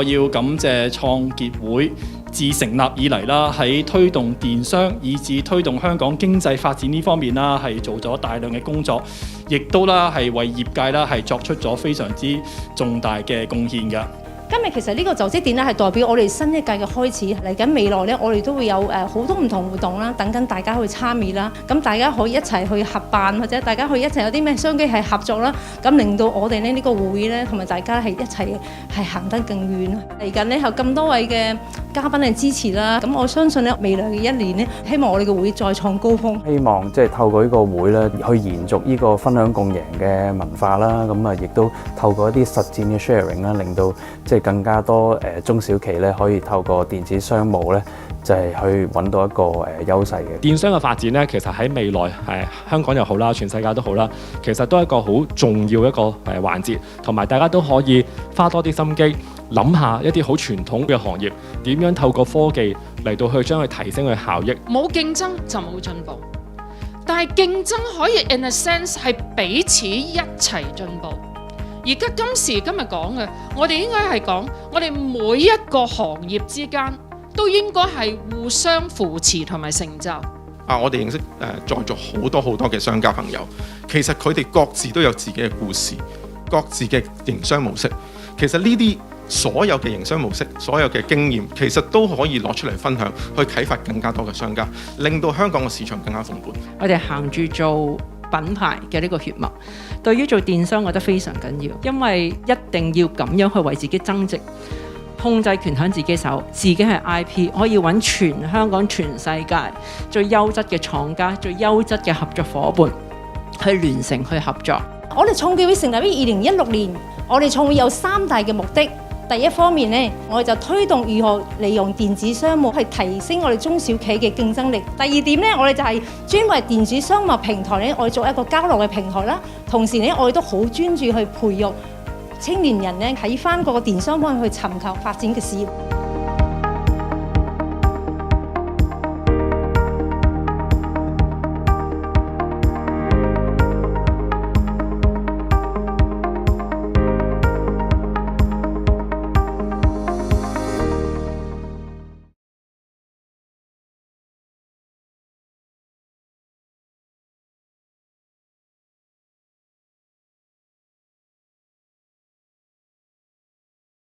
我要感謝創結會自成立以嚟啦，喺推動電商以至推動香港經濟發展呢方面啦，係做咗大量嘅工作，亦都啦係為業界啦係作出咗非常之重大嘅貢獻嘅。今日其實呢個就職典禮係代表我哋新一屆嘅開始，嚟緊未來呢，我哋都會有好多唔同活動啦，等緊大家去參與啦。咁大家可以一齊去合辦，或者大家可以一齊有啲咩商機係合作啦。咁令到我哋呢個會呢，同埋大家係一齊係行得更遠。嚟緊呢，有咁多位嘅嘉賓嘅支持啦。咁我相信呢，未來嘅一年呢，希望我哋嘅會再創高峰。希望即係透過呢個會咧，去延續呢個分享共贏嘅文化啦。咁啊，亦都透過一啲實戰嘅 sharing 啦，令到即係更加多中小企咧，可以透過電子商務咧，就係去揾到一個優勢嘅。電商嘅發展咧，其實喺未來香港又好啦，全世界都好啦，其實都係一個好重要一個環節，同埋大家都可以花多啲心機，諗下一啲好傳統嘅行業點樣透過科技嚟到去將佢提升佢效益。冇競爭就冇進步，但係競爭可以 in a sense 係彼此一齊進步。而家今時今日講嘅，我哋應該係講，我哋每一個行業之間都應該係互相扶持同埋成就。我哋認識在座好多嘅商家朋友，其實佢哋各自都有自己嘅故事，各自嘅營商模式。其實呢啲所有嘅營商模式，所有嘅經驗，其實都可以攞出嚟分享，去啟發更加多嘅商家，令到香港嘅市場更加蓬勃。我哋行住做品牌嘅呢個血脈，對於做電商我覺得非常緊要，因為一定要咁樣去為自己增值，控制權喺自己手，自己係 IP， 可以揾全香港、全世界最優質嘅廠家、最優質嘅合作伙伴去聯乘去合作。我哋創結會成立於2016年，我哋創會有3大嘅目的。第一方面呢，我哋就推動如何利用電子商務去提升我哋中小企嘅競爭力。第二點呢，我哋就係專為電子商務平台呢，我哋做一個交流嘅平台啦。同時呢，我哋都好專注去培育青年人呢，喺翻個電商方面去尋求發展嘅事業。